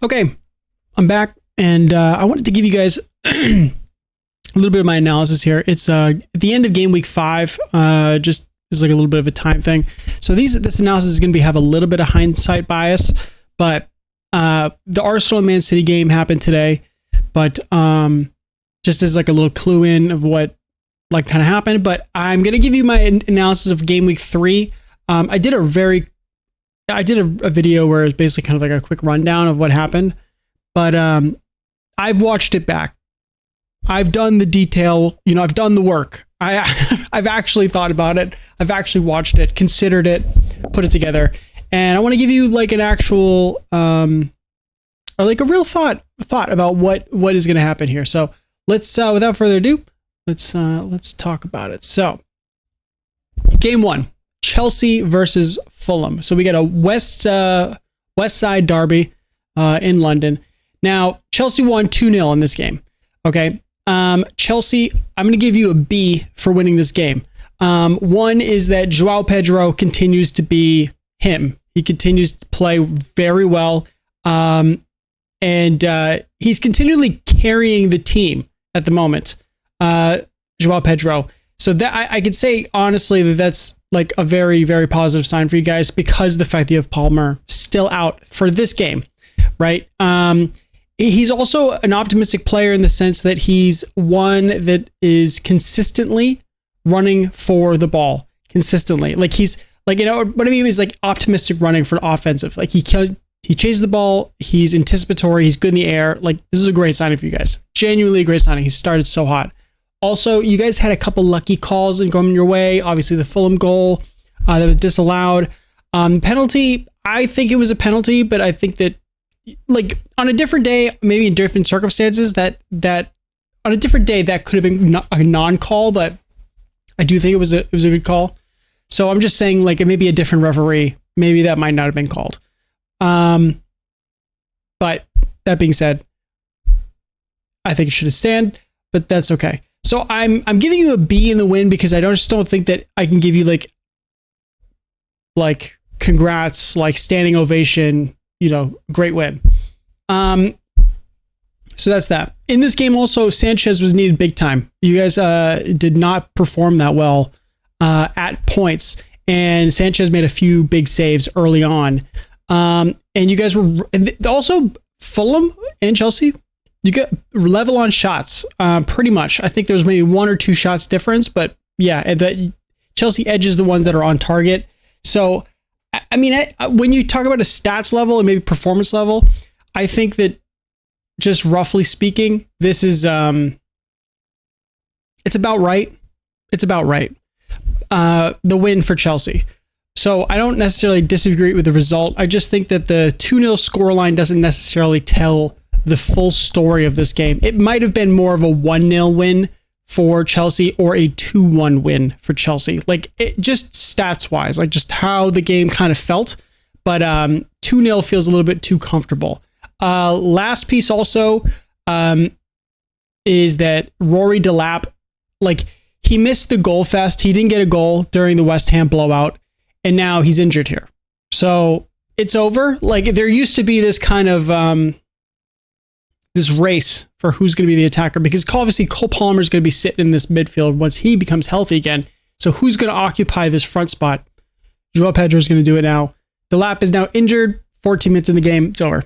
Okay, I'm back, and I wanted to give you guys a little bit of my analysis here. It's at the end of game week 5, just is like a little bit of a time thing. So this analysis is going to have a little bit of hindsight bias, but the Arsenal and Man City game happened today, but just as like a little clue in of what like kind of happened. But I'm going to give you my analysis of game week 3. I did a video where it's basically kind of like a quick rundown of what happened, but I've watched it back. I've done the detail, I've done the work. I've actually thought about it. I've actually watched it, considered it, put it together. And I want to give you like an actual, or like a real thought about what is going to happen here. So let's, without further ado, let's talk about it. So game 1, Chelsea versus Fulham. So we got a West Side derby in London. Now Chelsea won 2-0 in this game. Okay. Chelsea, I'm going to give you a B for winning this game. One is that João Pedro continues to be him. He continues to play very well. And he's continually carrying the team at the moment. João Pedro. So that I could say honestly that's like a very, very positive sign for you guys because of the fact that you have Palmer still out for this game, right? He's also an optimistic player in the sense that he's one that is consistently running for the ball consistently. Like he's like, what I mean is like optimistic running for offensive. Like he chases the ball. He's anticipatory. He's good in the air. Like this is a great signing for you guys. Genuinely a great signing. He started so hot. Also, you guys had a couple lucky calls and going your way. Obviously the Fulham goal that was disallowed. Penalty. I think it was a penalty, but I think that like on a different day, maybe in different circumstances, that on a different day that could have been a non-call, but I do think it was a good call. So I'm just saying, like maybe a different referee, maybe that might not have been called. But that being said, I think it should have stand, but that's okay. So I'm giving you a B in the win because I just don't think that I can give you like congrats, like standing ovation. Great win. So that's that. In this game also, Sanchez was needed big time. You guys did not perform that well at points, and Sanchez made a few big saves early on. And you guys were also Fulham and Chelsea. You get level on shots, pretty much. I think there's maybe 1 or 2 shots difference, but yeah, that Chelsea edges the ones that are on target. So I mean, when you talk about a stats level and maybe performance level, I think that just roughly speaking, this is, it's about right. It's about right. The win for Chelsea. So I don't necessarily disagree with the result. I just think that the 2-0 scoreline doesn't necessarily tell the full story of this game. It might have been more of a 1-0 win for Chelsea or a 2-1 win for Chelsea. Like it just stats wise, like just how the game kind of felt. But 2-0 feels a little bit too comfortable. Last piece also is that Rory Delap, like he missed the goal fest. He didn't get a goal during the West Ham blowout, and now he's injured here. So it's over. Like there used to be this kind of this race for who's going to be the attacker, because obviously Cole Palmer is going to be sitting in this midfield once he becomes healthy again. So who's going to occupy this front spot? João Pedro is going to do it now. Delap is now injured. 14 minutes in the game, it's over.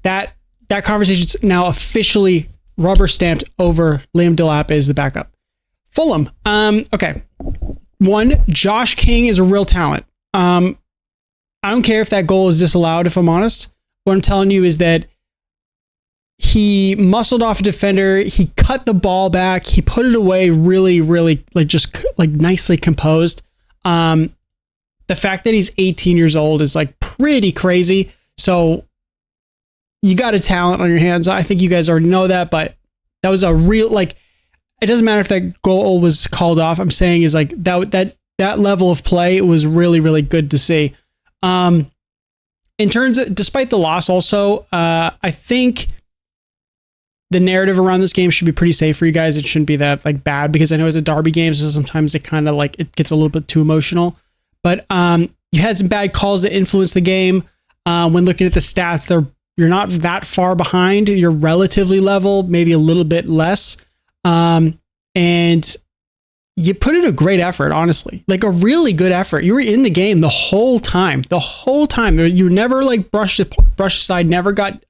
That conversation's now officially rubber stamped over. Liam Delap is the backup. Fulham. Okay. 1, Josh King is a real talent. I don't care if that goal is disallowed, if I'm honest. What I'm telling you is that he muscled off a defender. He cut the ball back. He put it away really, really nicely composed. The fact that he's 18 years old is like pretty crazy. So you got a talent on your hands. I think you guys already know that, but that was a real, like, it doesn't matter if that goal was called off. I'm saying is like that level of play was really, really good to see. In terms of, despite the loss also, I think the narrative around this game should be pretty safe for you guys. It shouldn't be that like bad, because I know it's a derby game, so sometimes it kind of like it gets a little bit too emotional. But you had some bad calls that influenced the game. When looking at the stats, they're you're not that far behind. You're relatively level, maybe a little bit less. And you put in a great effort, honestly, like a really good effort. You were in the game the whole time. You never like brushed aside, never got,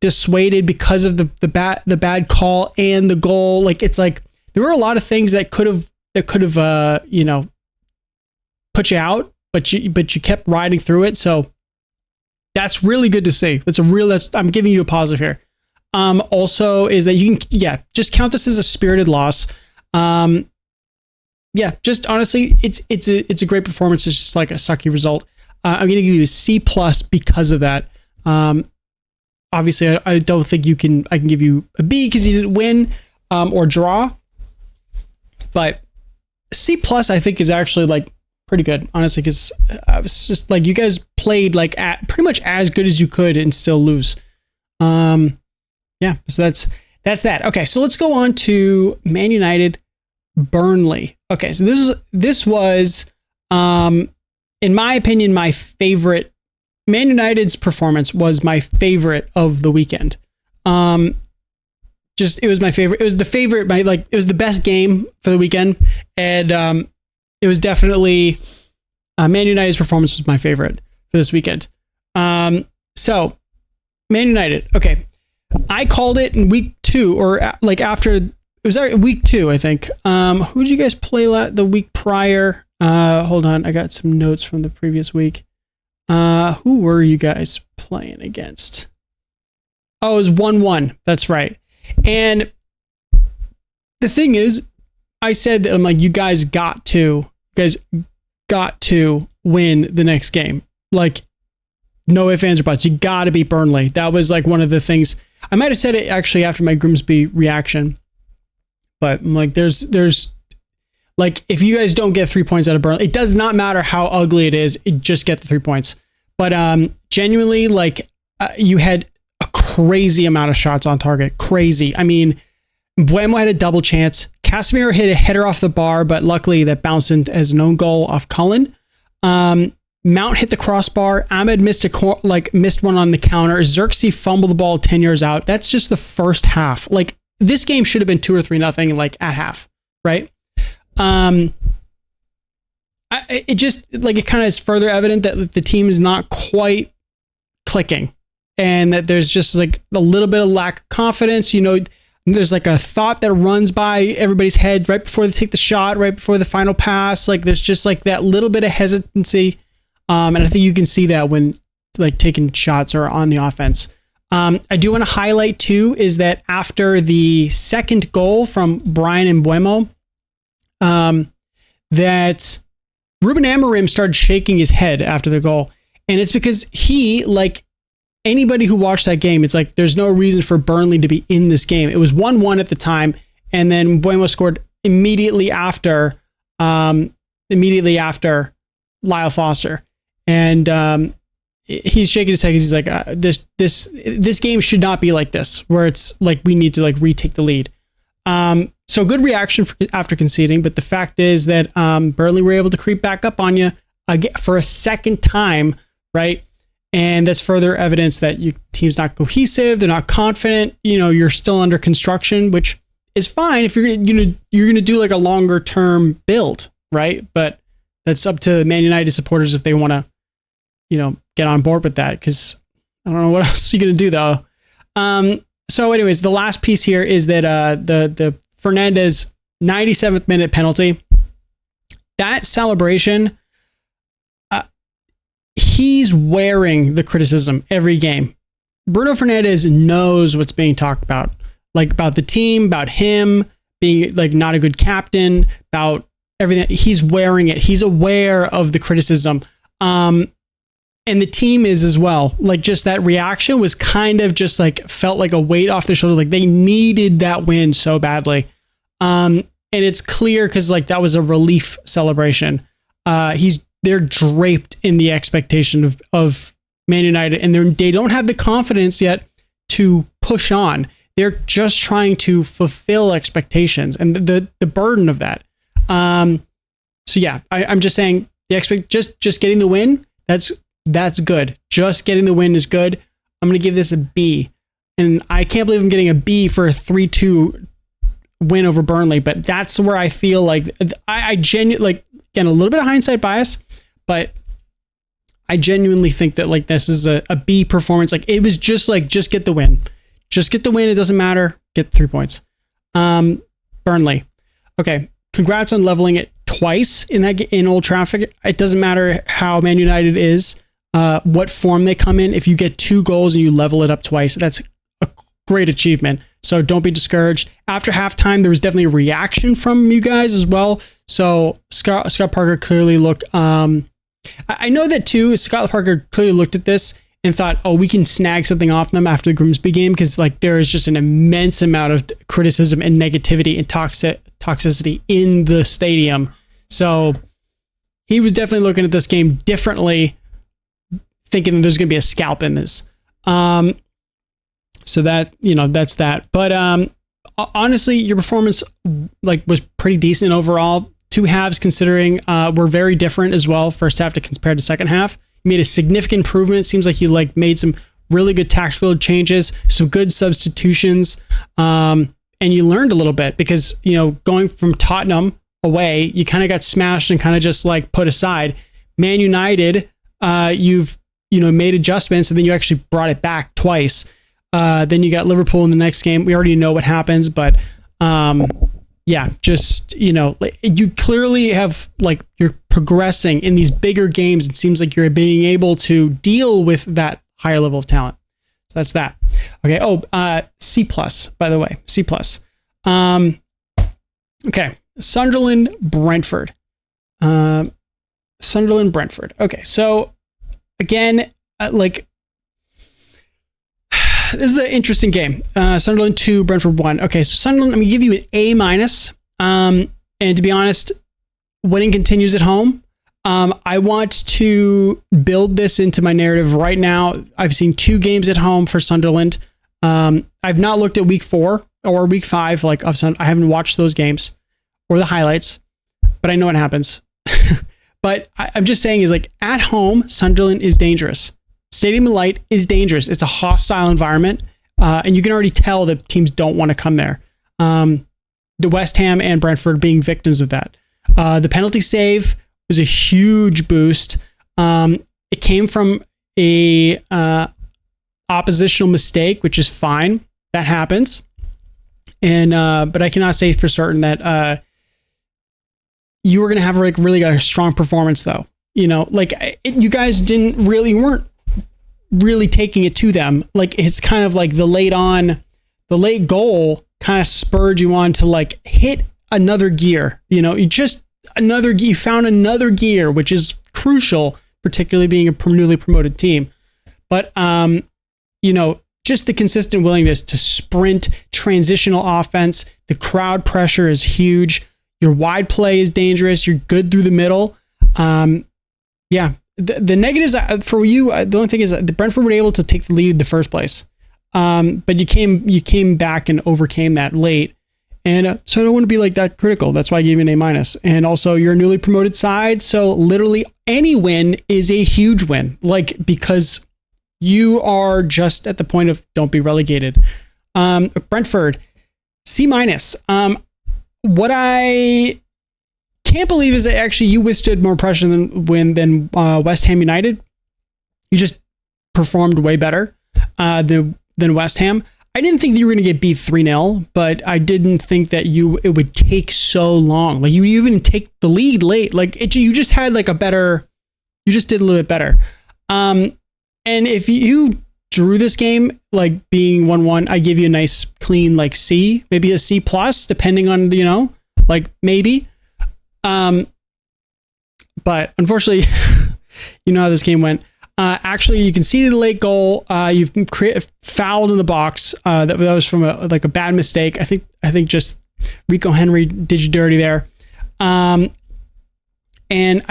dissuaded because of the bad call and the goal. Like, it's like, there were a lot of things that could have, put you out, but you kept riding through it. So that's really good to see. I'm giving you a positive here. Also is that you can, just count this as a spirited loss. Just honestly, it's a great performance. It's just like a sucky result. I'm going to give you a C+ because of that. Obviously I don't think I can give you a B because you didn't win, or draw, but C+ I think is actually like pretty good, honestly, because I was just like, you guys played like pretty much as good as you could and still lose. So that's that. Okay, so let's go on to Man United Burnley. Okay, so this was in my opinion my favorite. Man United's performance was my favorite of the weekend. It was my favorite. It was the favorite. It was the best game for the weekend, and it was definitely Man United's performance was my favorite for this weekend. So Man United. Okay, I called it in week 2, or like after it was week 2, I think. Who did you guys play the week prior? Hold on, I got some notes from the previous week. Who were you guys playing against? Oh, it was 1-1. That's right. And the thing is, I said that I'm like, you guys got to win the next game. Like, no ifs, ands, or buts. You got to beat Burnley. That was like one of the things. I might have said it actually after my Grimsby reaction, but I'm like, there's like, if you guys don't get 3 points out of Burnley, it does not matter how ugly it is. Just get the 3 points. But genuinely, like, you had a crazy amount of shots on target. Crazy. I mean, Buemo had a double chance. Casemiro hit a header off the bar, but luckily that bounced in as an own goal off Cullen. Mount hit the crossbar. Ahmed missed one on the counter. Xerxes fumbled the ball 10 yards out. That's just the first half. Like, this game should have been 2 or 3-0, like at half, right? It just like, it kind of is further evident that the team is not quite clicking, and that there's just like a little bit of lack of confidence. There's like a thought that runs by everybody's head right before they take the shot, right before the final pass. Like, there's just like that little bit of hesitancy. And I think you can see that when like taking shots or on the offense. I do want to highlight too, is that after the second goal from Brian and Buemo, that Ruben Amorim started shaking his head after the goal. And it's because he, like anybody who watched that game, it's like, there's no reason for Burnley to be in this game. It was 1-1 at the time. And then Buemo scored immediately after Lyle Foster. And he's shaking his head because he's like, this game should not be like this, where it's like, we need to like retake the lead. So good reaction after conceding, but the fact is that Burnley were able to creep back up on you again for a second time, right? And that's further evidence that your team's not cohesive, they're not confident. You're still under construction, which is fine if you're gonna do like a longer term build, right? But that's up to Man United supporters if they want to, get on board with that, because I don't know what else you're gonna do though. So anyways, the last piece here is that the Fernandes 97th minute penalty, that celebration, he's wearing the criticism every game. Bruno Fernandes knows what's being talked about, like about the team, about him being like not a good captain, about everything. He's wearing it. He's aware of the criticism. And the team is as well. Like, just that reaction was kind of just like, felt like a weight off their shoulder. Like, they needed that win so badly. And it's clear because like that was a relief celebration. They're draped in the expectation of Man United, and they don't have the confidence yet to push on. They're just trying to fulfill expectations and the burden of that. So yeah, I'm just saying just getting the win. That's good. Just getting the win is good. I'm going to give this a B. And I can't believe I'm getting a B for a 3-2 win over Burnley, but that's where I feel like I genuinely, like, again, a little bit of hindsight bias, but I genuinely think that like this is a B performance. Like it was just get the win. Just get the win. It doesn't matter. Get 3 points. Burnley. Okay. Congrats on leveling it twice in Old Trafford. It doesn't matter how Man United is, what form they come in. If you get 2 goals and you level it up twice, that's a great achievement. So don't be discouraged. After halftime, there was definitely a reaction from you guys as well. So Scott Parker clearly looked, I know that too. Scott Parker clearly looked at this and thought, oh, we can snag something off them after the Grimsby game, because like there is just an immense amount of criticism and negativity and toxicity in the stadium. So he was definitely looking at this game differently, thinking that there's going to be a scalp in this. So that, that's that. But honestly, your performance like was pretty decent overall. 2 halves, considering were very different as well. First half to compared to second half. You made a significant improvement. It seems like you like made some really good tactical changes, some good substitutions, and you learned a little bit because going from Tottenham away, you kind of got smashed and kind of just like put aside. Man United, you've made adjustments, and then you actually brought it back twice. Then you got Liverpool in the next game. We already know what happens, but yeah, just, you clearly have like, you're progressing in these bigger games. It seems like you're being able to deal with that higher level of talent. So that's that. Okay. Oh, C+, by the way, C+. Okay. Sunderland, Brentford. Okay. So again, this is an interesting game. Sunderland 2, Brentford 1. Okay, so Sunderland, I'm going to give you an A-. And to be honest, winning continues at home. I want to build this into my narrative right now. I've seen 2 games at home for Sunderland. I've not looked at week 4 or week 5. I haven't watched those games or the highlights, but I know what happens. But I'm just saying is like at home, Sunderland is dangerous. Stadium of Light is dangerous. It's a hostile environment, and you can already tell that teams don't want to come there. The West Ham and Brentford being victims of that. The penalty save was a huge boost. It came from a oppositional mistake, which is fine. That happens. And but I cannot say for certain that you were going to have really a strong performance, though. You guys weren't really taking it to them. Like it's kind of like the late goal kind of spurred you on to like hit another gear. You found another gear, which is crucial, particularly being a newly promoted team. But just the consistent willingness to sprint, transitional offense, the crowd pressure is huge. Your wide play is dangerous. You're good through the middle. Yeah. The negatives for you, the only thing is that the Brentford were able to take the lead in the first place. But you came back and overcame that late. And so I don't want to be like that critical. That's why I gave you an A-. And also you're a newly promoted side. So literally any win is a huge win, because you are just at the point of don't be relegated. Brentford, C-. What I can't believe is that actually you withstood more pressure than West Ham United. You just performed way better than West Ham. I didn't think that you were going to get beat 3-0, but I didn't think that it would take so long. Like you even take the lead late. You just had you just did a little bit better. And if you drew this game being 1-1, I give you a nice clean C, maybe a C+, depending on maybe. But unfortunately, you know how this game went. Actually, you conceded a late goal. You've fouled in the box. That was from a bad mistake. I think just Rico Henry did you dirty there. And then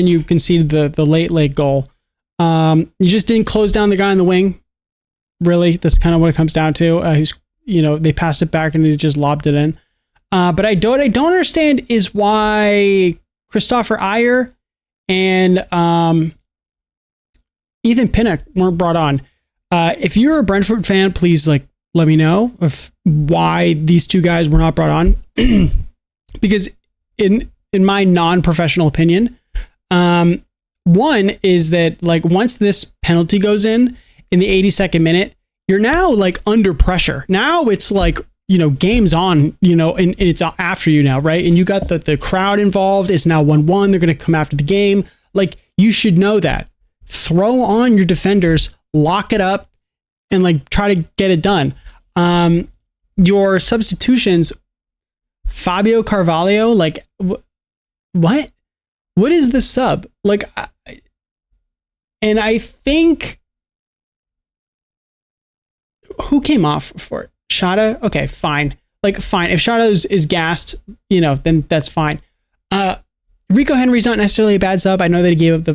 you conceded the late goal. You just didn't close down the guy in the wing. Really, that's kind of what it comes down to. They passed it back and he just lobbed it in. But I don't understand is why Christopher Ayer and Ethan Pinnock weren't brought on. If you're a Brentford fan, please like let me know why these two guys were not brought on. Because in my non-professional opinion, one is that like once this penalty goes in the 82nd minute, you're now like under pressure. Now it's like, game's on, and it's after you now, right? And you got the crowd involved. It's now 1-1. They're going to come after the game. Like, you should know that. Throw on your defenders, lock it up, and like try to get it done. Your substitutions, Fabio Carvalho, like what is the sub? Like, and I think who came off for it? Shada? Okay, fine. Like, fine. If Shada is gassed, then that's fine. Rico Henry's not necessarily a bad sub. I know that he gave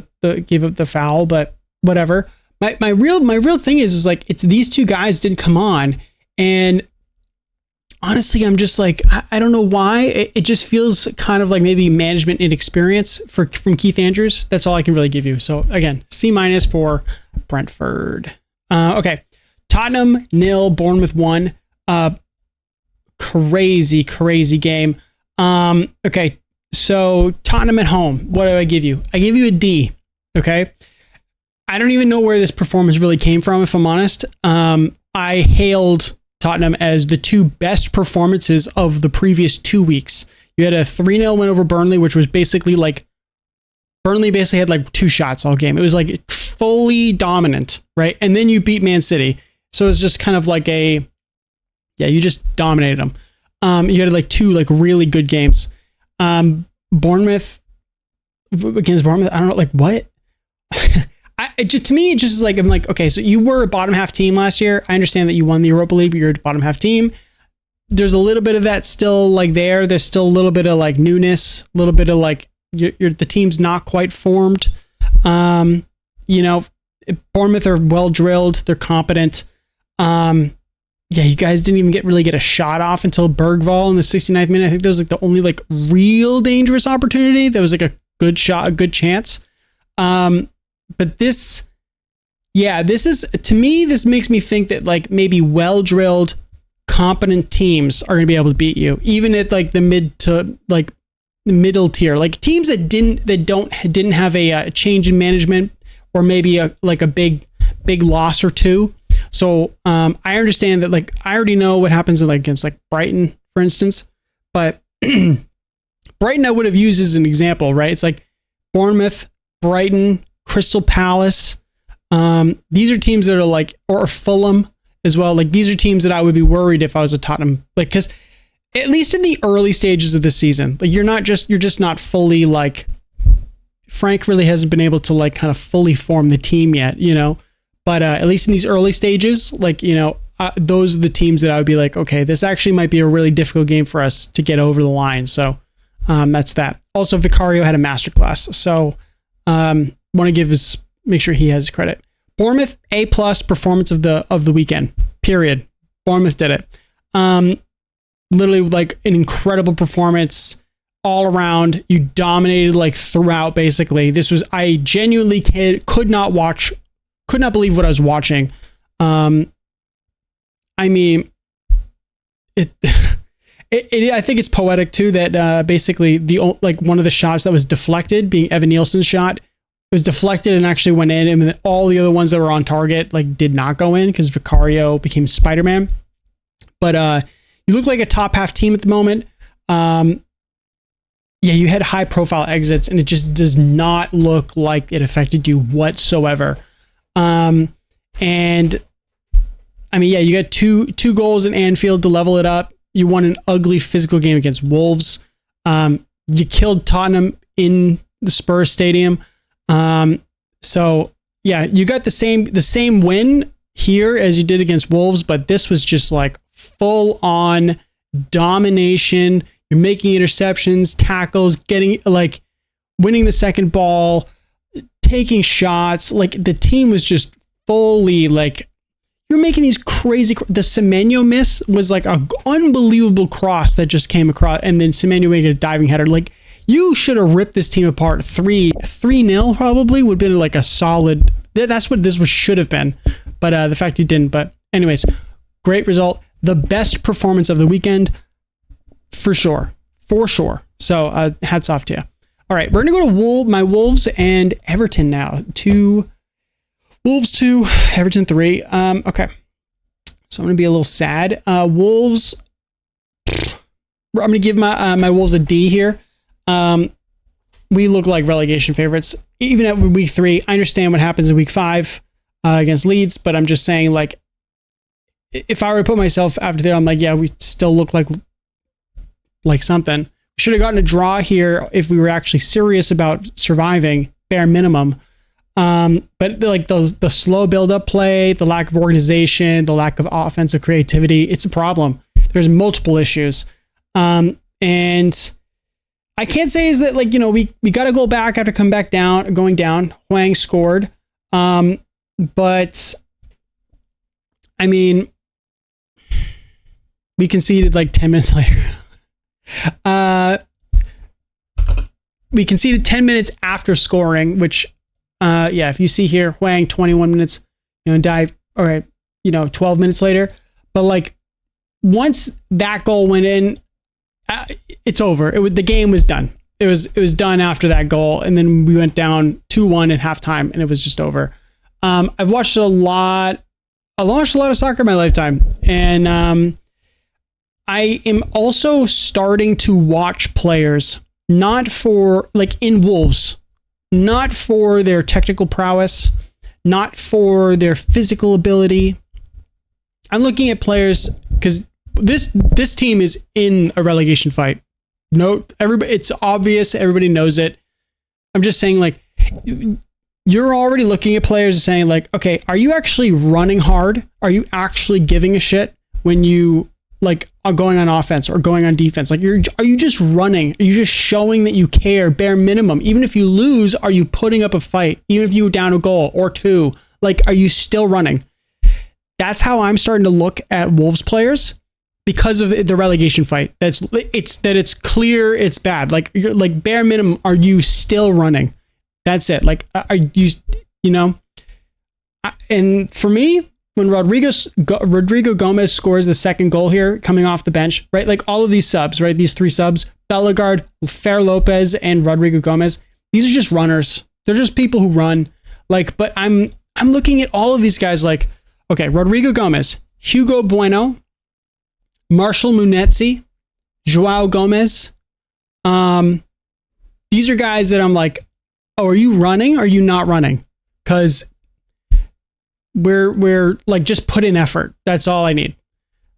up the foul, but whatever. My real thing is like, it's these two guys didn't come on, and honestly, I'm just like, I don't know why. It just feels kind of like maybe management inexperience from Keith Andrews. That's all I can really give you. So again, C- for Brentford. Okay. Tottenham 0, Bournemouth 1. Crazy game. Okay. So Tottenham at home. What do I give you? I give you a D. Okay. I don't even know where this performance really came from, if I'm honest. I hailed Tottenham as the two best performances of the previous 2 weeks. You had a 3-0 win over Burnley, which was basically like Burnley basically had like 2 shots all game. It was like fully dominant, right? And then you beat Man City. So it's just kind of like you just dominated them. You had like 2 like really good games. Bournemouth against Bournemouth, I don't know, like what? To me, it just is like, I'm like, okay, so you were a bottom half team last year. I understand that you won the Europa League, but you're a bottom half team. There's a little bit of that still like there. There's still a little bit of like newness, a little bit of like the team's not quite formed. Bournemouth are well drilled. They're competent. You guys didn't even really get a shot off until Bergvall in the 69th minute. I think that was like the only like real dangerous opportunity. That was like a good shot, a good chance. But this is, to me, this makes me think that like maybe well-drilled, competent teams are going to be able to beat you, even at like the mid to like middle tier, like teams that didn't have a change in management, or maybe a big loss or two. So I understand that, like, I already know what happens against like Brighton, for instance, but Brighton I would have used as an example, right? It's like Bournemouth, Brighton, Crystal Palace. These are teams that are like, or Fulham as well. Like, these are teams that I would be worried if I was a Tottenham, like, because at least in the early stages of the season, like you're just not fully like, Frank really hasn't been able to like kind of fully form the team yet, but at least in these early stages, like, those are the teams that I would be like, okay, this actually might be a really difficult game for us to get over the line. So that's that. Also, Vicario had a masterclass. So want to make sure he has credit. Bournemouth, A+ performance of the weekend, period. Bournemouth did it. Literally like an incredible performance all around. You dominated like throughout, basically. I genuinely could not believe what I was watching. I mean, I think it's poetic too that basically one of the shots that was deflected, being Evan Nielsen's shot, was deflected and actually went in, and then all the other ones that were on target like did not go in because Vicario became Spider-Man. But you look like a top half team at the moment. You had high profile exits, and it just does not look like it affected you whatsoever. And I mean, you got two goals in Anfield to level it up. You won an ugly physical game against Wolves. You killed Tottenham in the Spurs stadium. So yeah, you got the same win here as you did against Wolves, but this was just like full on domination. You're making interceptions, tackles, getting like winning the second ball, taking shots. Like, the team was just fully like, you're making these crazy. The Semenyo miss was like an unbelievable cross that just came across, and then Semenyo making a diving header. Like, you should have ripped this team apart. 3-0 probably would have been like a solid. That's what this should have been. But the fact you didn't. But anyways, great result. The best performance of the weekend, for sure. For sure. So hats off to you. All right, we're going to go to my Wolves and Everton now. Wolves 2, Everton 3. Okay. So I'm going to be a little sad. Wolves, I'm going to give my Wolves a D here. We look like relegation favorites. Even at week 3, I understand what happens in week 5 against Leeds, but I'm just saying, like, if I were to put myself after there, I'm like, yeah, we still look like something. We should have gotten a draw here if we were actually serious about surviving, bare minimum. But like the slow build-up play, the lack of organization, the lack of offensive creativity, it's a problem. There's multiple issues. And I can't say is that, like, you know, we got to go back after going down. Hwang scored. But I mean, we conceded like 10 minutes later. We conceded 10 minutes after scoring, which, if you see here, Hwang 21 minutes, dive, all right, 12 minutes later. But like, once that goal went in, it's over. The game was done. It was done after that goal, and then we went down 2-1 at halftime, and it was just over. I've watched a lot of soccer in my lifetime, and I am also starting to watch players, not for, like, in Wolves, not for their technical prowess, not for their physical ability. I'm looking at players because this team is in a relegation fight. No, everybody, it's obvious. Everybody knows it. I'm just saying, like, you're already looking at players and saying, like, okay, are you actually running hard? Are you actually giving a shit when you, like, are going on offense or going on defense? Like, are you just running? Are you just showing that you care, bare minimum? Even if you lose, are you putting up a fight? Even if you were down a goal or two, like, are you still running? That's how I'm starting to look at Wolves players because of the relegation fight. It's clear it's bad. Like, you're, like, bare minimum, are you still running? That's it. Like, are you, and for me, when Rodrigo Gomez scores the second goal here, coming off the bench, right? Like, all of these subs, right? These 3 subs, Bellegarde, Fer Lopez, and Rodrigo Gomez. These are just runners. They're just people who run. Like, but I'm looking at all of these guys like, okay, Rodrigo Gomez, Hugo Bueno, Marshall Munetzi, Joao Gomez. These are guys that I'm like, oh, are you running? Or are you not running? Because we're like, just put in effort. That's all I need.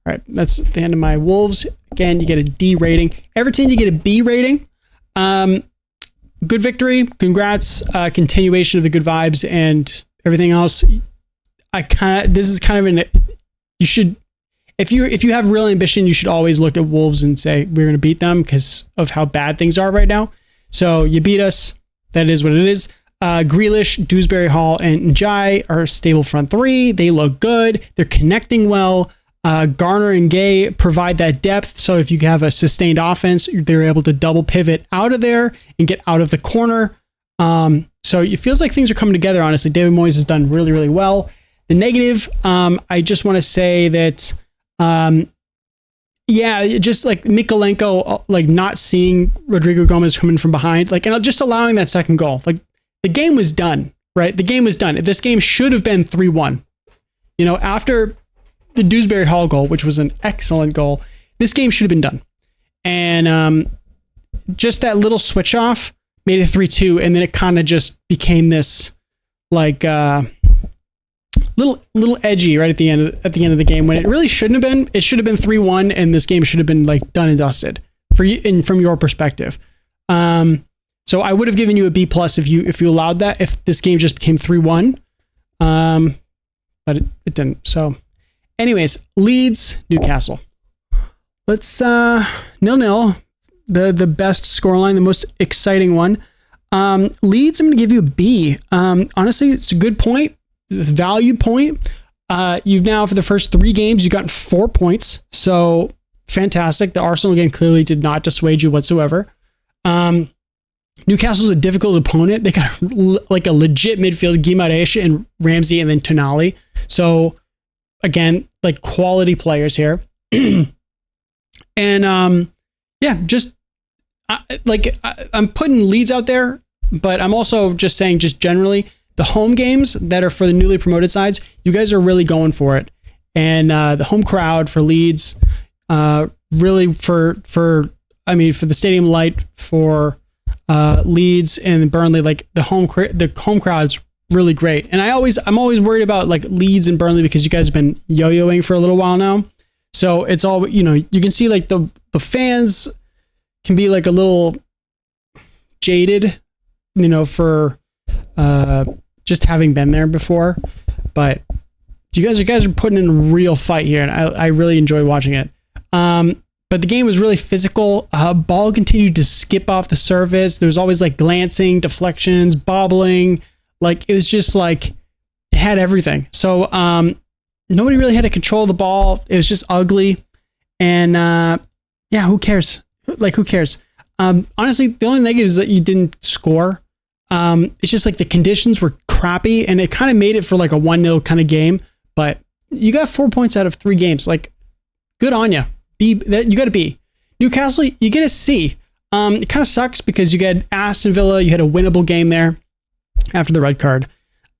All right, that's the end of my Wolves. Again, you get a D rating. Everton, you get a B rating. Good victory. Congrats. Continuation of the good vibes and everything else. This is kind of you should, if you have real ambition, you should always look at Wolves and say, we're going to beat them because of how bad things are right now. So you beat us. That is what it is. Grealish, Dewsbury Hall, and Njai are stable front 3. They look good. They're connecting well. Garner and Gay provide that depth. So if you have a sustained offense, they're able to double pivot out of there and get out of the corner. So it feels like things are coming together, honestly. David Moyes has done really, really well. The negative, I just want to say that, just like Mikolenko, like, not seeing Rodrigo Gomez coming from behind, like, and just allowing that second goal. Like, the game was done, right? The game was done. This game should have been 3-1. After the Dewsbury Hall goal, which was an excellent goal, this game should have been done. And just that little switch off made it 3-2, and then it kind of just became this, like, little edgy right at the end of the game when it really shouldn't have been. It should have been 3-1, and this game should have been, like, done and dusted for you, and from your perspective. So I would have given you a B+ if you allowed that, if this game just became 3-1. But it didn't. So anyways, Leeds, Newcastle. Let's 0-0. The best scoreline, the most exciting one. Leeds, I'm going to give you a B. Honestly, it's a good point. Value point. You've now, for the first 3 games, you've gotten 4 points. So fantastic. The Arsenal game clearly did not dissuade you whatsoever. Newcastle's a difficult opponent. They got like a legit midfield, Guimaraes and Ramsey, and then Tonali. So again, like quality players here. And yeah, just I'm putting Leeds out there, but I'm also just saying, just generally, the home games that are for the newly promoted sides, you guys are really going for it. And the home crowd for Leeds, really for the Stadium Light for Leeds and Burnley, like the home crowd's really great. And I'm always worried about like Leeds and Burnley because you guys have been yo-yoing for a little while now. So it's all, you can see like the fans can be like a little jaded, for just having been there before. But you guys are putting in a real fight here, and I really enjoy watching it. But the game was really physical. Ball continued to skip off the surface. There was always like glancing, deflections, bobbling. Like it was just like it had everything. So nobody really had to control the ball. It was just ugly. And yeah, who cares? Like who cares? Honestly, the only negative is that you didn't score. It's just like the conditions were crappy, and it kind of made it for like a 1-0 kind of game. But you got 4 points out of 3 games. Like, good on you. You got a B. Newcastle, you get a C. It kind of sucks because you get Aston Villa. You had a winnable game there after the red card.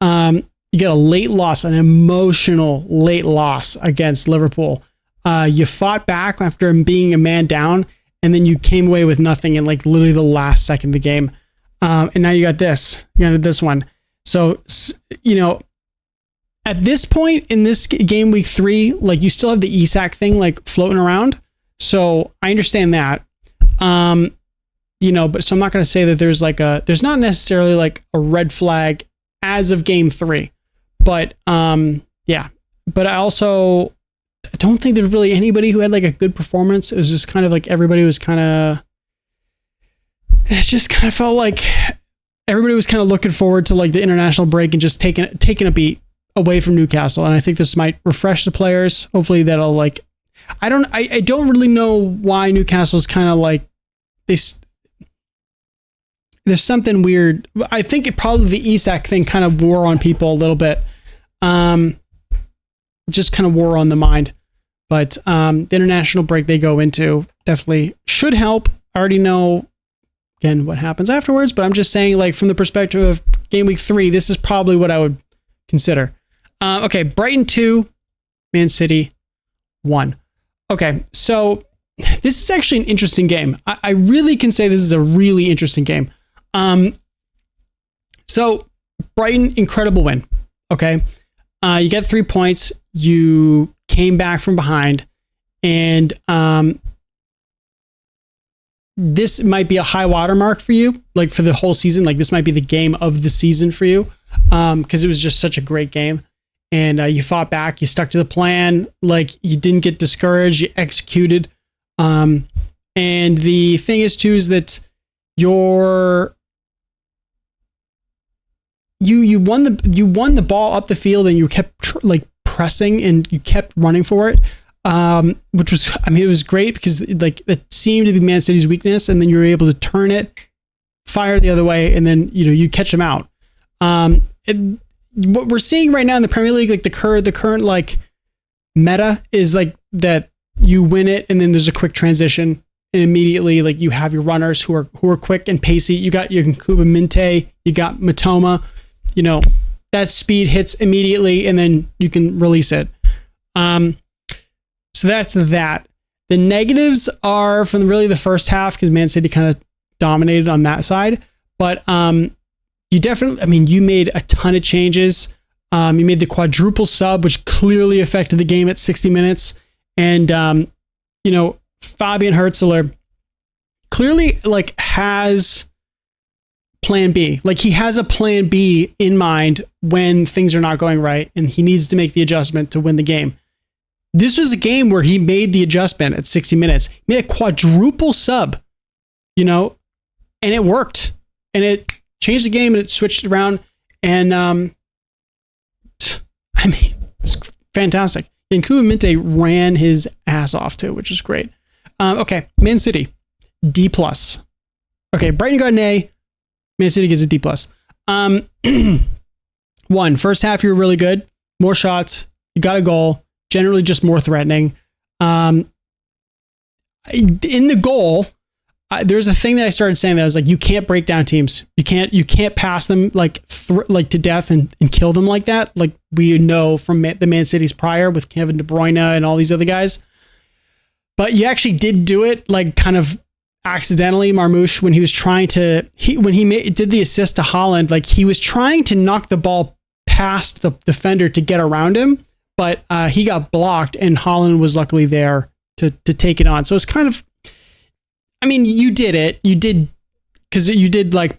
You get a late loss, an emotional late loss against Liverpool. You fought back after being a man down, and then you came away with nothing in like literally the last second of the game. And now you got this. You got this one. So, at this point in this game week 3, like you still have the Isak thing like floating around. So I understand that. But so I'm not going to say that there's not necessarily like a red flag as of game 3, but yeah, but I don't think there's really anybody who had like a good performance. It was just kind of like everybody was it just kind of felt like everybody was kind of looking forward to like the international break and just taking a beat away from Newcastle. And I think this might refresh the players. Hopefully that'll like, I don't really know why Newcastle's kind of like there's something weird. I think it probably the Isak thing kind of wore on people a little bit. Just kind of wore on the mind. But the international break they go into definitely should help. I already know again what happens afterwards, but I'm just saying, like, from the perspective of game week 3, this is probably what I would consider. Okay, Brighton 2, Man City 1. Okay, so this is actually an interesting game. I really can say this is a really interesting game. So Brighton, incredible win. Okay, you get 3 points. You came back from behind, and this might be a high watermark for you, like for the whole season. Like this might be the game of the season for you, because it was just such a great game. And you fought back, you stuck to the plan, like you didn't get discouraged, you executed. And the thing is too, is that you won the ball up the field, and you kept pressing and you kept running for it. Which was, it was great because like it seemed to be Man City's weakness, and then you were able to turn it, fire the other way, and then you catch them out. What we're seeing right now in the Premier League, like the current like meta is like that you win it, and then there's a quick transition, and immediately like you have your runners who are quick and pacey. You got your Nkuba Minte, you got Matoma, that speed hits immediately, and then you can release it. So that's that. The negatives are from really the first half, because Man City kind of dominated on that side. But you definitely, you made a ton of changes. You made the quadruple sub, which clearly affected the game at 60 minutes. And, Fabian Hurtzler clearly like has plan B. Like he has a plan B in mind when things are not going right, and he needs to make the adjustment to win the game. This was a game where he made the adjustment at 60 minutes. He made a quadruple sub, and it worked. And it changed the game, and it switched around. And, it's fantastic. And Nkuba Minte ran his ass off too, which is great. Okay, Man City, D+. Okay, Brighton got an A. Man City gets a D plus. One, first half, you were really good. More shots. You got a goal. Generally just more threatening. In the goal, there's a thing that I started saying that I was like, you can't break down teams. You can't pass them like to death and kill them like that. Like we know from the Man City's prior with Kevin De Bruyne and all these other guys. But you actually did do it like kind of accidentally, Marmoush, when he was trying to, did the assist to Haaland, like he was trying to knock the ball past the defender to get around him, but he got blocked and Haaland was luckily there to take it on. So it's kind of, I mean, you did because you did like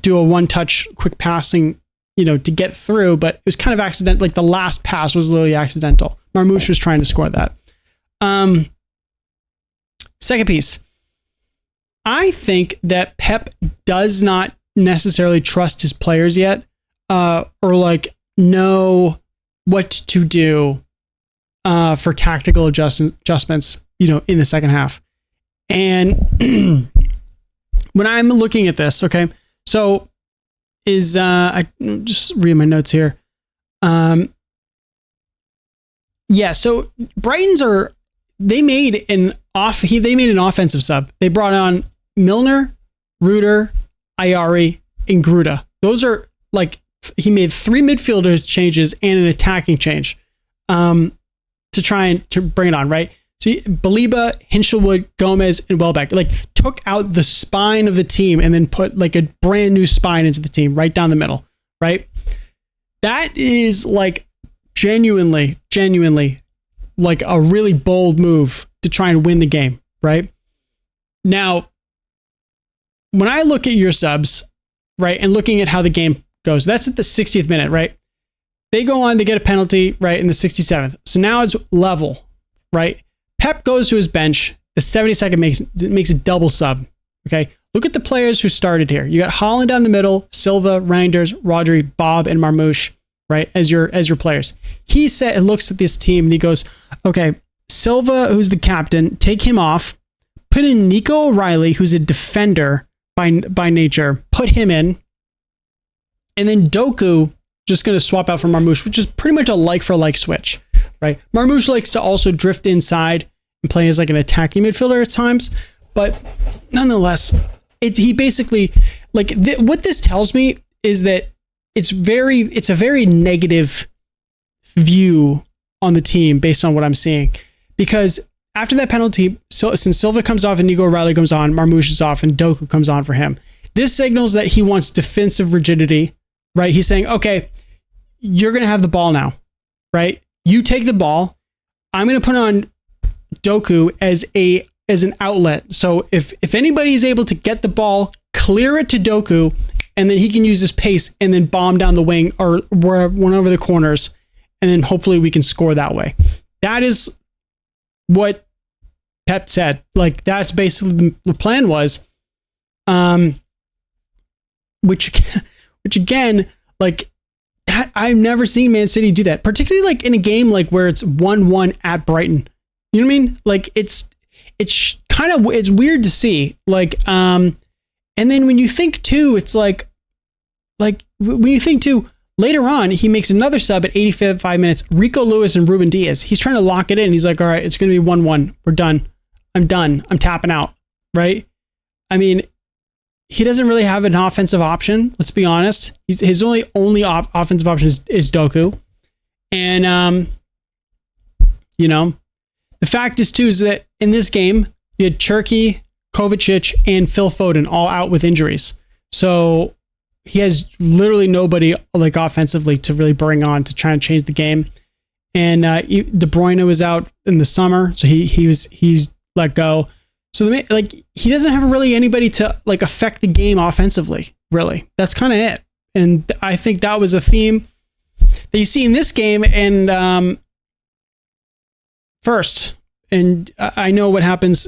do a one-touch quick passing, to get through, but it was kind of accidental. Like the last pass was literally accidental. Marmoush was trying to score that. Second piece. I think that Pep does not necessarily trust his players yet, or like know what to do for tactical adjustments, in the second half. And when I'm looking at this, okay, so I just read my notes here. So Brighton's they made an offensive sub. They brought on Milner, Ruder, Ayari, and Gruda. Those are like, he made 3 midfielders changes and an attacking change to try to bring it on, right? So Baliba, Hinchelwood, Gomez, and Welbeck like took out the spine of the team and then put like a brand new spine into the team right down the middle, right? That is like genuinely like a really bold move to try and win the game, right? Now, when I look at your subs, right, and looking at how the game goes, that's at the 60th minute, right? They go on to get a penalty, right, in the 67th. So now it's level, right? Pep goes to his bench. The 72nd makes a double sub, okay? Look at the players who started here. You got Haaland down the middle, Silva, Reinders, Rodri, Bob, and Marmoush, right, as your players. He looks at this team and he goes, okay, Silva, who's the captain, take him off, put in Nico O'Reilly, who's a defender by nature, put him in, and then Doku just going to swap out for Marmoush, which is pretty much a like for like switch, right? Marmoush likes to also drift inside and play as like an attacking midfielder at times, but nonetheless, he basically like what this tells me is that it's a very negative view on the team based on what I'm seeing, because after that penalty, since Silva comes off and Nico O'Reilly comes on, Marmoush is off and Doku comes on for him. This signals that he wants defensive rigidity, right? He's saying, okay, you're going to have the ball now, right? You take the ball. I'm going to put on Doku as an outlet. So if anybody is able to get the ball, clear it to Doku, and then he can use his pace and then bomb down the wing or one over the corners, and then hopefully we can score that way. That is what Pep said. Like that's basically the plan was, which again, like I've never seen Man City do that, particularly like in a game like where it's 1-1 at Brighton. You know what I mean? Like it's weird to see. Like, and then when you think too, it's like when you think too, later on, he makes another sub at 85 minutes, Rico Lewis and Ruben Diaz. He's trying to lock it in. He's like, all right, it's going to be 1-1. We're done. I'm done. I'm tapping out. Right. I mean, he doesn't really have an offensive option. Let's be honest. His only offensive option is Doku. And, the fact is too, is that in this game, you had Cherki, Kovacic, and Phil Foden all out with injuries. So he has literally nobody like offensively to really bring on to try and change the game. And De Bruyne was out in the summer, so he's let go. So like he doesn't have really anybody to like affect the game offensively. Really, that's kind of it. And I think that was a theme that you see in this game. And first, and I know what happens,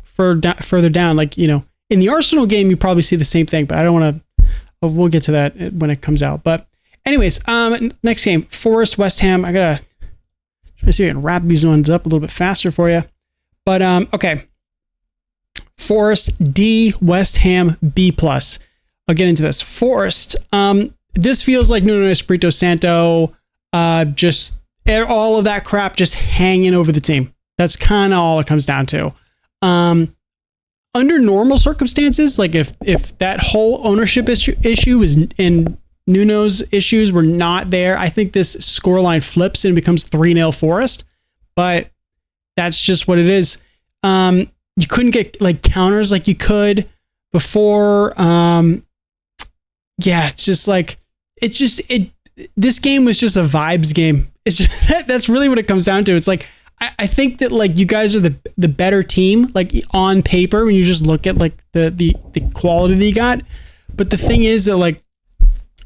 further down. Like in the Arsenal game, you probably see the same thing, but I don't want to. We'll get to that when it comes out. But anyways, next game, Forest, West Ham. I gotta try to see if I can wrap these ones up a little bit faster for you. But okay, Forest D, West Ham B+. I'll get into this. Forest. This feels like Nuno Espirito Santo, just all of that crap just hanging over the team. That's kind of all it comes down to. Under normal circumstances, like if that whole ownership issue is and Nuno's issues were not there, I think this scoreline flips and becomes 3-0 Forest. But that's just what it is. You couldn't get like counters like you could before. Yeah, it's just like this game was just a vibes game. It's just, that's really what it comes down to. It's like I think that like you guys are the better team, like on paper when you just look at like the quality that you got. But the thing is that like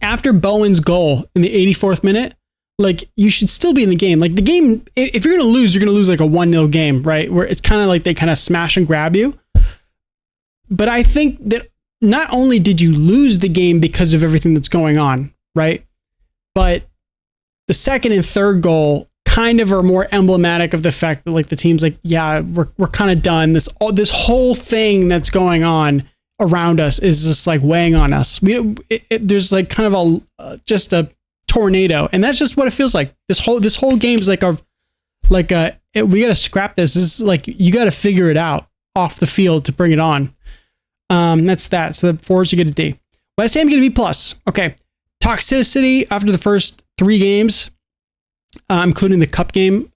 after Bowen's goal in the 84th minute, like you should still be in the game. Like the game, if you're gonna lose, you're gonna lose like a 1-0 game, right? Where it's kind of like they kind of smash and grab you. But I think that not only did you lose the game because of everything that's going on, right? But the second and third goal kind of are more emblematic of the fact that like the team's like, yeah, we're kind of done. This whole thing that's going on around us is just like weighing on us. There's like kind of just a tornado, and that's just what it feels like. This whole game is like we got to scrap this. This is like you got to figure it out off the field to bring it on. That's that. So the Forwards, you get a D. West Ham get a B plus. Okay, toxicity after the first 3 games. Including the cup game.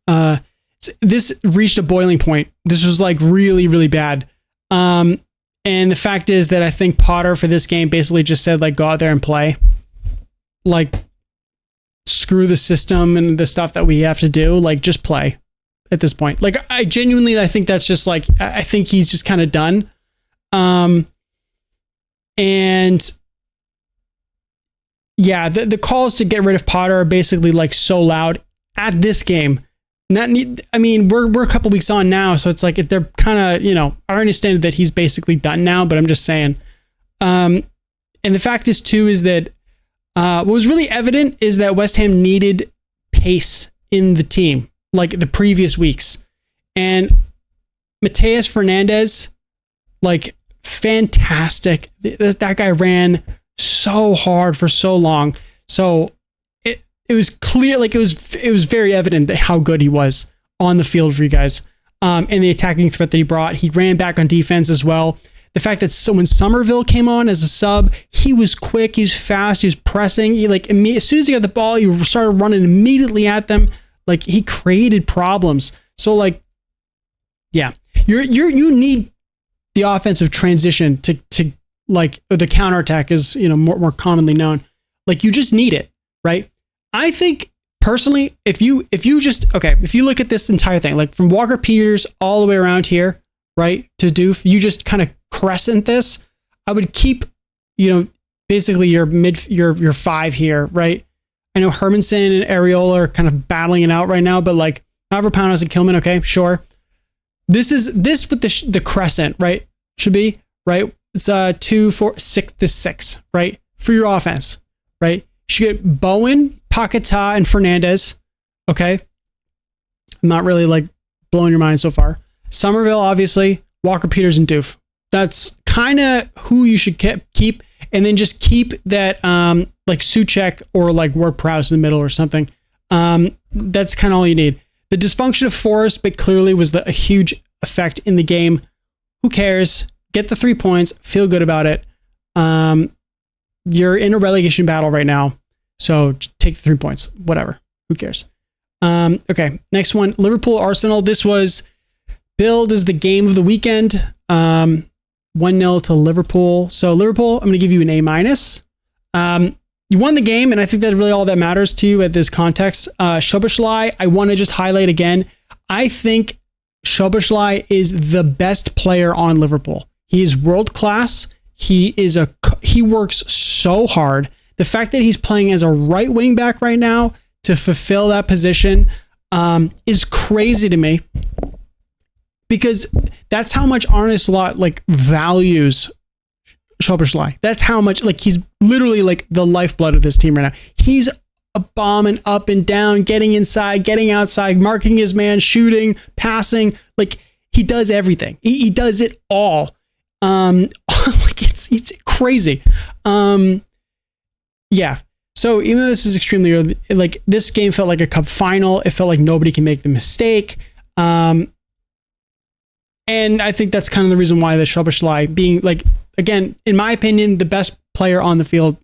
This reached a boiling point. This was like really, really bad. And the fact is that I think Potter for this game basically just said like, go out there and play. Like, screw the system and the stuff that we have to do. Like, just play at this point. Like, I think that's just like, I think he's just kind of done. And yeah, the calls to get rid of Potter are basically like so loud at this game. I mean, we're a couple weeks on now, so it's like if they're kind of, I understand that he's basically done now, but I'm just saying. And the fact is too is that what was really evident is that West Ham needed pace in the team, like the previous weeks, and Mateus Fernandez, like fantastic. That guy ran so hard for so long. So it was clear, like it was very evident that how good he was on the field for you guys. And the attacking threat that he brought. He ran back on defense as well. The fact that when Somerville came on as a sub, he was quick, he was fast, he was pressing. He like as soon as he got the ball, he started running immediately at them. Like he created problems. So like, yeah, you need the offensive transition to like the counterattack is, more commonly known. Like you just need it, right? I think personally, if you look at this entire thing, like from Walker Peters all the way around here, right, to Doof, you just kind of crescent this. I would keep, basically your 5 here, right? I know Hermanson and Areola are kind of battling it out right now, but like Mavropanos and Kilman, okay, sure. This with the crescent, right? Should be, right? It's 2, 4, 6, this 6, right? For your offense, right? You should get Bowen, Paquetá, and Fernandez. Okay. I'm not really like blowing your mind so far. Somerville, obviously, Walker Peters, and Doof. That's kind of who you should keep. And then just keep that like Souček or like Ward-Prowse in the middle or something. That's kind of all you need. The dysfunction of Forest, but clearly was a huge effect in the game. Who cares? Get the 3 points. Feel good about it. You're in a relegation battle right now, so take the 3 points. Whatever. Who cares? Okay, next one. Liverpool Arsenal. This was billed as the game of the weekend. 1-0 to Liverpool. So Liverpool, I'm going to give you an A-. You won the game, and I think that's really all that matters to you at this context. Szoboszlai, I want to just highlight again. I think Szoboszlai is the best player on Liverpool. He is world class. He works so hard. The fact that he's playing as a right wing back right now to fulfill that position is crazy to me, because that's how much Arne Slot like values Szoboszlai. That's how much, like, he's literally like the lifeblood of this team right now. He's a bombing up and down, getting inside, getting outside, marking his man, shooting, passing. Like, he does everything. He does it all. Like it's crazy. Yeah. So even though this is extremely early, like this game felt like a cup final. It felt like nobody can make the mistake. And I think that's kind of the reason why the Szoboszlai being like, again, in my opinion, the best player on the field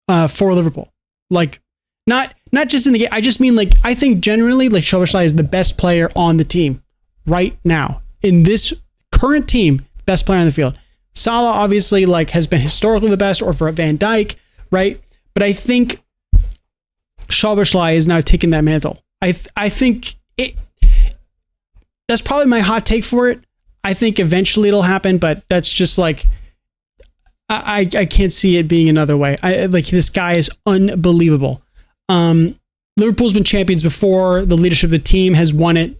for Liverpool. Like not just in the game. I just mean like, I think generally like Szoboszlai is the best player on the team right now in this current team, best player on the field. Salah obviously like has been historically the best, or for Van Dijk, right? But I think Szoboszlai is now taking that mantle. I think that's probably my hot take for it. I think eventually it'll happen, but that's just like I can't see it being another way. Like this guy is unbelievable. Liverpool's been champions before. The leadership of the team has won it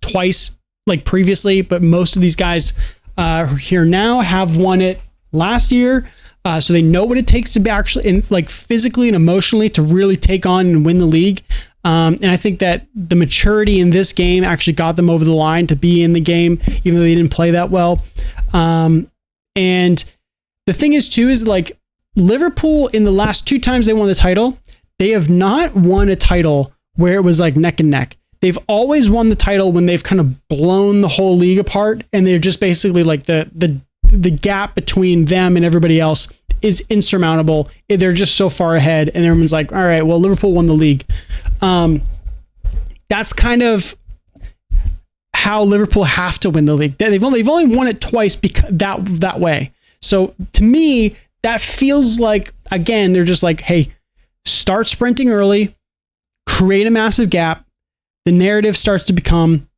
twice, like previously, but most of these guys who are here now have won it last year. So they know what it takes to be actually, like physically and emotionally, to really take on and win the league. And I think that the maturity in this game actually got them over the line to be in the game, even though they didn't play that well. And the thing is too, is like Liverpool in the last 2 times they won the title, they have not won a title where it was like neck and neck. They've always won the title when they've kind of blown the whole league apart, and they're just basically like the gap between them and everybody else is insurmountable. They're just so far ahead, and everyone's like, all right, well, Liverpool won the league. That's kind of how Liverpool have to win the league. They've only won it twice because that way. So to me, that feels like, again, they're just like, hey, start sprinting early, create a massive gap. The narrative starts to become,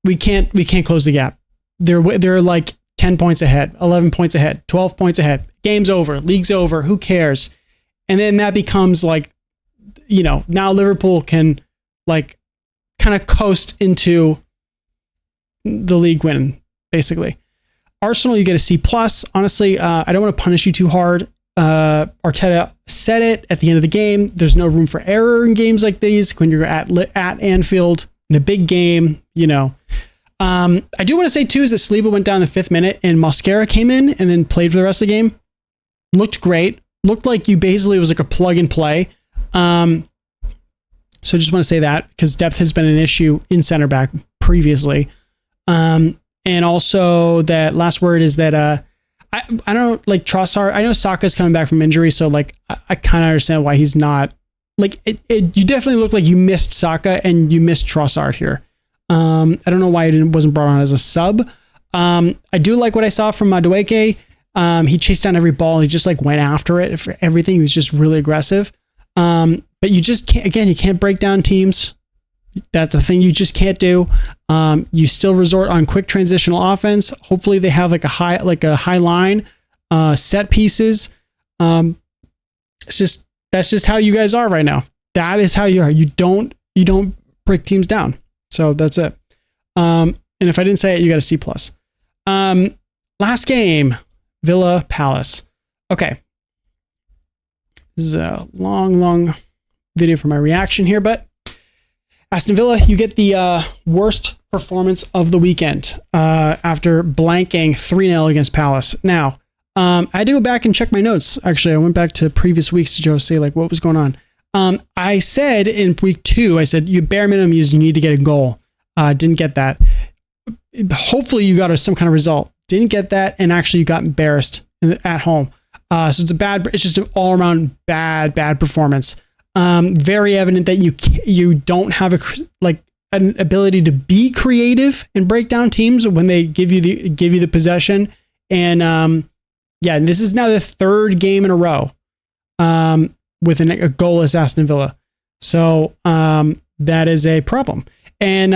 we can't close the gap. They're like 10 points ahead, 11 points ahead, 12 points ahead. Game's over, league's over, who cares? And then that becomes like, you know, now Liverpool can like kind of coast into the league win, basically. Arsenal, you get a C+. Honestly, I don't want to punish you too hard. Arteta said it at the end of the game. There's no room for error in games like these when you're at Anfield in a big game, you know. I do want to say too is that Saliba went down the 5th minute and Mosquera came in and then played for the rest of the game. Looked great. Looked like you basically was like a plug and play. So just want to say that because depth has been an issue in center back previously. And also that last word is that I don't like Trossard. I know Saka's coming back from injury, so like I kind of understand why he's not like you definitely look like you missed Saka and you missed Trossard here. I don't know why it wasn't brought on as a sub. I do like what I saw from Madueke. He chased down every ball. He just like went after it for everything. He was just really aggressive. But you just can't, again, you can't break down teams. That's a thing you just can't do. You still resort on quick transitional offense. Hopefully they have like a high line, set pieces. That's just how you guys are right now. That is how you are. You don't break teams down. So that's it. And if I didn't say it, you got a C+. Last game, Villa Palace. Okay. This is a long video for my reaction here, but Aston Villa, you get the worst performance of the weekend after blanking 3-0 against Palace. Now, I had to go back and check my notes. Actually, I went back to previous weeks to just say like what was going on. I said in week 2, I said you bare minimum is you need to get a goal. Didn't get that. Hopefully you got some kind of result. Didn't get that, and actually you got embarrassed at home. So it's just an all around bad performance. Very evident that you don't have an ability to be creative and break down teams when they give you the possession. And this is now the 3rd game in a row with a goalless Aston Villa. So that is a problem. And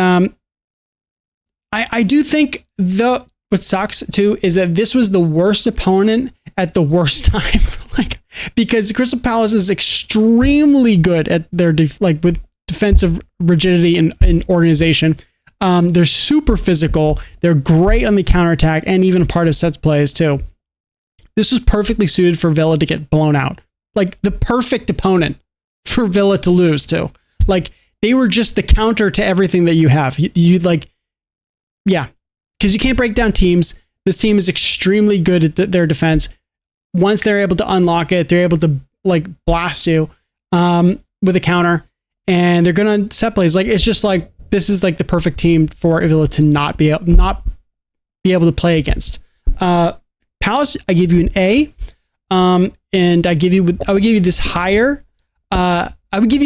I do think what sucks too is that this was the worst opponent at the worst time. Because Crystal Palace is extremely good at their with defensive rigidity and organization. They're super physical. They're great on the counterattack and even part of sets plays too. This was perfectly suited for Villa to get blown out. Like the perfect opponent for Villa to lose to. Like they were just the counter to everything that you have. Because you can't break down teams. This team is extremely good at their defense. once they're able to unlock it, they're able to like blast you with a counter, and they're gonna set plays. Like it's just like this is like the perfect team for Villa to not be able to play against. Palace, I give you an A, and I would give you this higher. I would give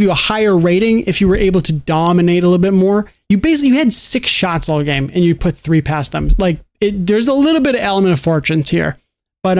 you a higher rating if you were able to dominate a little bit more. You had 6 shots all game and you put 3 past them. Like there's a little bit of element of fortunes here, but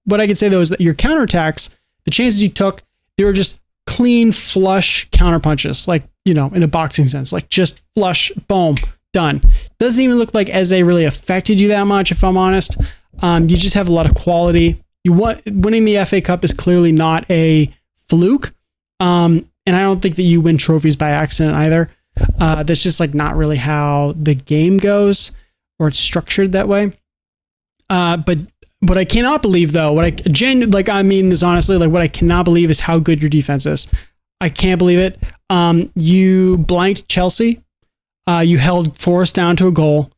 what I can say though is that your counterattacks, the chances you took, they were just clean flush counter punches, like, you know, in a boxing sense, like just flush, boom, done. Doesn't even look like Eze really affected you that much, if I'm honest. You just have a lot of quality. Winning the FA Cup is clearly not a fluke. And I don't think that you win trophies by accident either. That's just like not really how the game goes, or it's structured that way. But what I cannot believe though, I mean this honestly, like what I cannot believe is how good your defense is. I can't believe it. You blanked Chelsea. You held Forest down to a goal.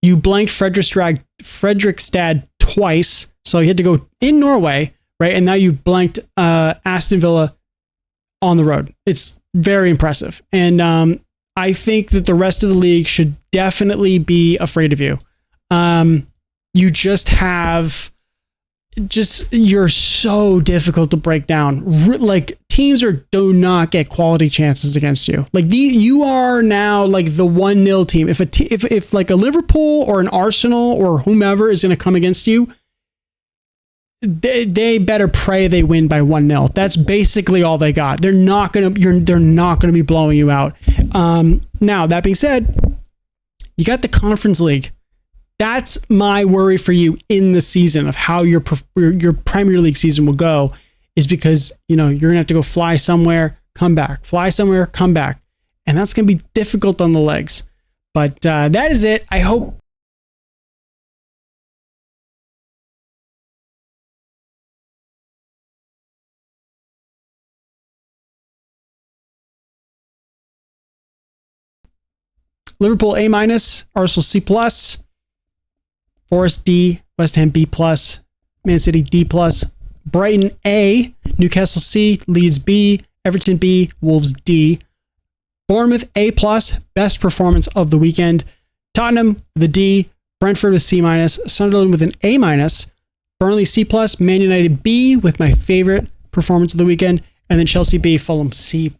You blanked Fredrikstad twice. So you had to go in Norway, right? And now you've blanked Aston Villa on the road. It's very impressive. And I think that the rest of the league should definitely be afraid of you. You you're so difficult to break down. Like teams do not get quality chances against you. Like you are now like the 1-0 team. If like a Liverpool or an Arsenal or whomever is going to come against you, they better pray they win by 1-0. That's basically all they got. They're not gonna be blowing you out. Now that being said, you got the Conference League. That's my worry for you in the season of how your Premier League season will go, is because, you know, you're gonna have to go fly somewhere, come back, and that's gonna be difficult on the legs. But that is it. I hope. Liverpool A-, Arsenal C+, Forest D, West Ham B+, Man City D+, Brighton A, Newcastle C, Leeds B, Everton B, Wolves D, Bournemouth A+, best performance of the weekend, Tottenham the D, Brentford with C-, Sunderland with an A-, Burnley C+, Man United B with my favorite performance of the weekend, and then Chelsea B, Fulham C+.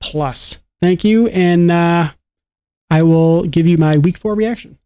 Thank you, and I will give you my week 4 reaction.